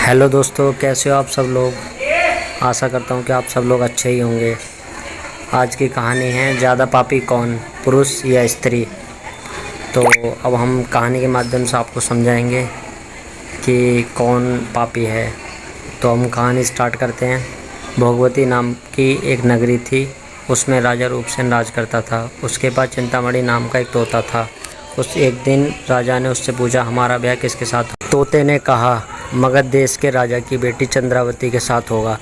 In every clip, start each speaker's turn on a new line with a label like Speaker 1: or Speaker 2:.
Speaker 1: Hello दोस्तों, कैसे हो आप सब लोग। आशा करता हूँ कि आप सब लोग अच्छे ही होंगे। आज की कहानी है ज़्यादा पापी कौन, पुरुष या स्त्री। तो अब हम कहानी के माध्यम से आपको समझाएंगे कि कौन पापी है। तो हम कहानी स्टार्ट करते हैं। भोगवती नाम की एक नगरी थी, उसमें राजा रूपसेन राज करता था। उसके पास चिंतामणि नाम का एक तोता था। उस एक दिन राजा ने उससे पूछा, हमारा ब्याह किसके साथ। तोते ने कहा, मगध देश के राजा की बेटी चंद्रावती के साथ होगा।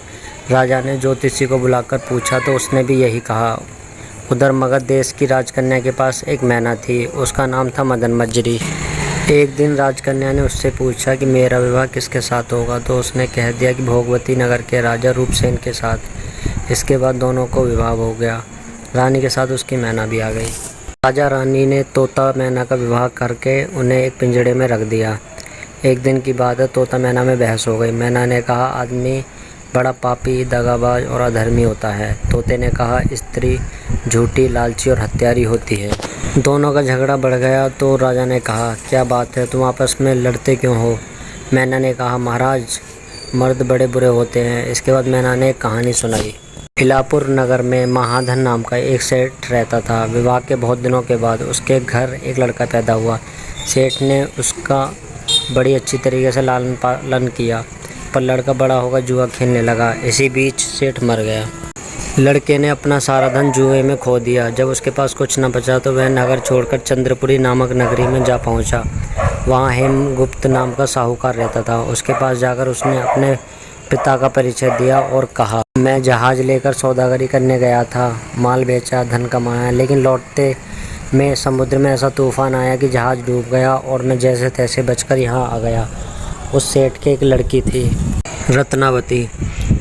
Speaker 1: राजा ने ज्योतिषी को बुलाकर पूछा तो उसने भी यही कहा। उधर मगध देश की राजकन्या के पास एक मैना थी, उसका नाम था मदन मज्जरी। एक दिन राजकन्या ने उससे पूछा कि मेरा विवाह किसके साथ होगा, तो उसने कह दिया कि भोगवती नगर के राजा रूपसेन के साथ। इसके बाद दोनों को विवाह हो गया। रानी के साथ उसकी मैना भी आ गई। राजा रानी ने तोता मैना का विवाह करके उन्हें एक पिंजड़े में रख दिया। एक दिन की बात है, तोता मैना में बहस हो गई। मैना ने कहा, आदमी बड़ा पापी, दगाबाज और अधर्मी होता है। तोते ने कहा, स्त्री झूठी, लालची और हत्यारी होती है। दोनों का झगड़ा बढ़ गया तो राजा ने कहा, क्या बात है, तुम आपस में लड़ते क्यों हो। मैना ने कहा, महाराज मर्द बड़े बुरे होते हैं। इसके बाद मैना ने एक कहानी सुनाई। इलापुर नगर में महाधन नाम का एक सेठ रहता था। विवाह के बहुत दिनों के बाद उसके घर एक लड़का पैदा हुआ। सेठ ने उसका बड़ी अच्छी तरीके से लालन पालन किया, पर लड़का बड़ा होकर जुआ खेलने लगा। इसी बीच सेठ मर गया। लड़के ने अपना सारा धन जुए में खो दिया। जब उसके पास कुछ न बचा तो वह नगर छोड़कर चंद्रपुरी नामक नगरी में जा पहुंचा। वहां हेमगुप्त नाम का साहूकार रहता था। उसके पास जाकर उसने अपने पिता का परिचय दिया और कहा, मैं जहाज लेकर सौदागरी करने गया था, माल बेचा, धन कमाया, लेकिन लौटते में समुद्र में ऐसा तूफान आया कि जहाज डूब गया और मैं जैसे तैसे बचकर यहाँ आ गया। उस सेठ की एक लड़की थी, रत्नावती।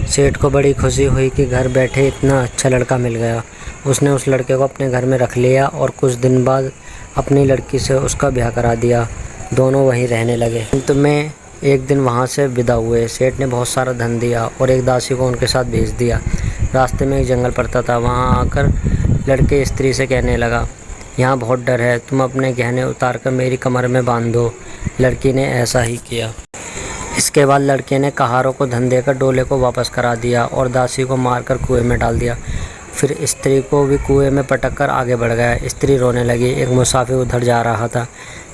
Speaker 1: सेठ को बड़ी खुशी हुई कि घर बैठे इतना अच्छा लड़का मिल गया। उसने उस लड़के को अपने घर में रख लिया और कुछ दिन बाद अपनी लड़की से उसका ब्याह करा दिया। दोनों वहीं रहने लगे। अंत में एक दिन वहाँ से विदा हुए। सेठ ने बहुत सारा धन दिया और एक दासी को उनके साथ भेज दिया। रास्ते में एक जंगल पड़ता था। वहाँ आकर लड़के स्त्री से कहने लगा, यहाँ बहुत डर है, तुम अपने गहने उतार कर मेरी कमर में बांध दो। लड़की ने ऐसा ही किया। इसके बाद लड़के ने कहारों को धन देकर डोले को वापस करा दिया और दासी को मारकर कुएं में डाल दिया। फिर स्त्री को भी कुएं में पटक कर आगे बढ़ गया। स्त्री रोने लगी। एक मुसाफिर उधर जा रहा था।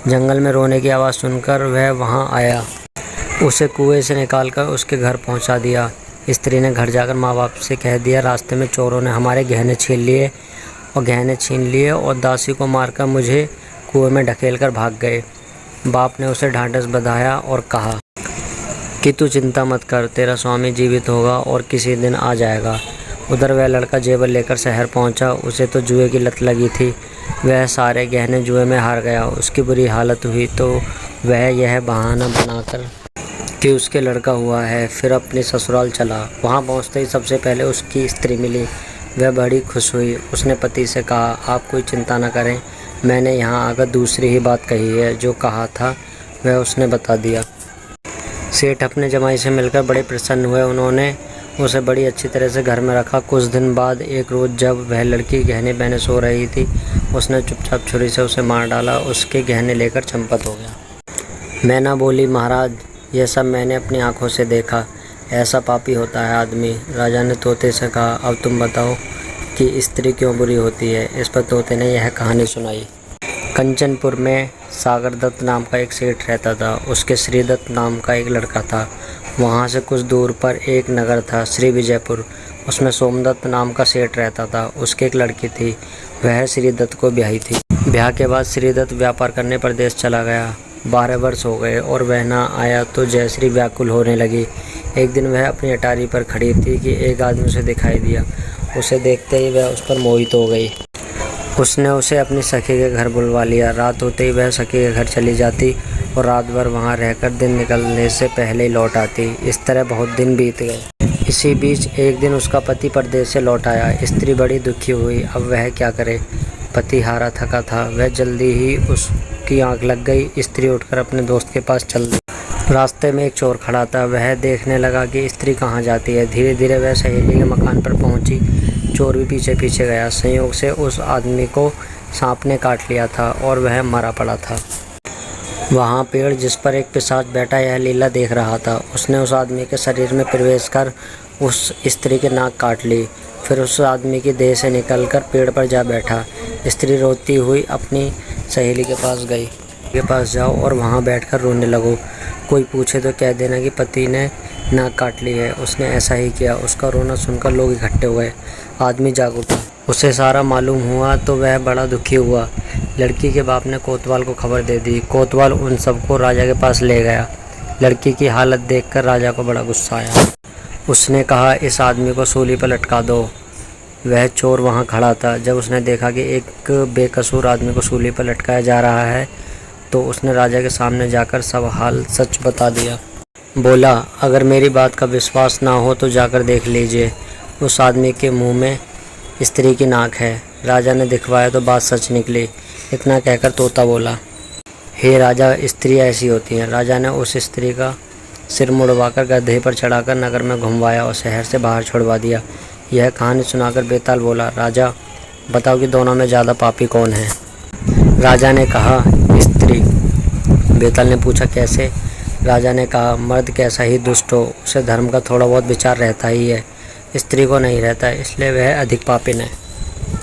Speaker 1: जंगल में रोने की आवाज़ सुनकर वह वहाँ आया। उसे कुएं से निकालकर उसके घर पहुँचा दिया। स्त्री ने घर जाकर माँ बाप से कह दिया, रास्ते में चोरों ने हमारे गहने छीन लिए और दासी को मारकर मुझे कुएं में ढकेल कर भाग गए। बाप ने उसे ढांढस बंधाया और कहा कि तू चिंता मत कर, तेरा स्वामी जीवित होगा और किसी दिन आ जाएगा। उधर वह लड़का जेवर लेकर शहर पहुंचा। उसे तो जुए की लत लगी थी। वह सारे गहने जुए में हार गया। उसकी बुरी हालत हुई तो वह यह बहाना बनाकर कि उसके लड़का हुआ है, फिर अपने ससुराल चला। वहां पहुंचते ही सबसे पहले उसकी स्त्री मिली। वह बड़ी खुश हुई। उसने पति से कहा, आप कोई चिंता न करें, मैंने यहाँ आकर दूसरी ही बात कही है। जो कहा था वह उसने बता दिया। सेठ अपने जमाई से मिलकर बड़े प्रसन्न हुए। उन्होंने उसे बड़ी अच्छी तरह से घर में रखा। कुछ दिन बाद एक रोज़ जब वह लड़की गहने पहने सो रही थी, उसने चुपचाप छुरी से उसे मार डाला। उसके गहने लेकर चंपत हो गया। मैना बोली, महाराज यह सब मैंने अपनी आंखों से देखा। ऐसा पापी होता है आदमी। राजा ने तोते से कहा, अब तुम बताओ कि स्त्री क्यों बुरी होती है। इस पर तोते ने यह कहानी सुनाई। कंचनपुर में सागर दत्त नाम का एक सेठ रहता था। उसके श्रीदत्त नाम का एक लड़का था। वहाँ से कुछ दूर पर एक नगर था, श्री विजयपुर। उसमें सोमदत्त नाम का सेठ रहता था। उसकी एक लड़की थी, वह श्रीदत्त को ब्याही थी। ब्याह के बाद श्रीदत्त व्यापार करने प्रदेश चला गया। 12 वर्ष हो गए और वह ना आया तो जयश्री व्याकुल होने लगी। एक दिन वह अपनी अटारी पर खड़ी थी कि एक आदमी उसे दिखाई दिया। उसे देखते ही वह उस पर मोहित हो गई। उसने उसे अपनी सखी के घर बुलवा लिया। रात होते ही वह सखी के घर चली जाती और रात भर वहाँ रहकर दिन निकलने से पहले ही लौट आती। इस तरह बहुत दिन बीत गए। इसी बीच एक दिन उसका पति परदेश से लौट आया। स्त्री बड़ी दुखी हुई। अब वह क्या करे। पति हारा थका था। वह जल्दी ही उसकी आंख लग गई। स्त्री उठकर अपने दोस्त के पास चल दी। रास्ते में एक चोर खड़ा था। वह देखने लगा कि स्त्री कहाँ जाती है। धीरे धीरे वह सहेली के मकान पर पहुँची। चोर भी पीछे पीछे गया। संयोग से उस आदमी को सांप ने काट लिया था और वह मरा पड़ा था। वहाँ पेड़ जिस पर एक पिशाच बैठा यह लीला देख रहा था। उसने उस आदमी के शरीर में प्रवेश कर उस स्त्री की नाक काट ली, फिर उस आदमी की देह से निकलकर पेड़ पर जा बैठा। स्त्री रोती हुई अपनी सहेली के पास गई। के पास जाओ और वहाँ बैठकर रोने लगो। कोई पूछे तो कह देना कि पति ने नाक काट ली है, उसने ऐसा ही किया। उसका रोना सुनकर लोग इकट्ठे हुए। आदमी जाग उठा। उसे सारा मालूम हुआ तो वह बड़ा दुखी हुआ। लड़की के बाप ने कोतवाल को खबर दे दी। कोतवाल उन सबको राजा के पास ले गया। लड़की की हालत देखकर राजा को बड़ा गुस्सा आया। उसने कहा, इस आदमी को सूली पर लटका दो। वह चोर वहाँ खड़ा था। जब उसने देखा कि एक बेकसूर आदमी को सूली पर लटकाया जा रहा है तो उसने राजा के सामने जाकर सब हाल सच बता दिया। बोला, अगर मेरी बात का विश्वास ना हो तो जाकर देख लीजिए, उस आदमी के मुंह में स्त्री की नाक है। राजा ने दिखवाया तो बात सच निकली। इतना कहकर तोता बोला, हे राजा, स्त्री ऐसी होती हैं। राजा ने उस स्त्री का सिर मुड़वाकर गधे पर चढ़ाकर नगर में घुमवाया और शहर से बाहर छुड़वा दिया। यह कहानी सुनाकर बेताल बोला, राजा बताओ कि दोनों में ज़्यादा पापी कौन है? राजा ने कहा, स्त्री। बेताल ने पूछा, कैसे? राजा ने कहा, मर्द कैसा ही दुष्ट हो, उसे धर्म का थोड़ा बहुत विचार रहता ही है, स्त्री को नहीं रहता, इसलिए वह अधिक पापिन है।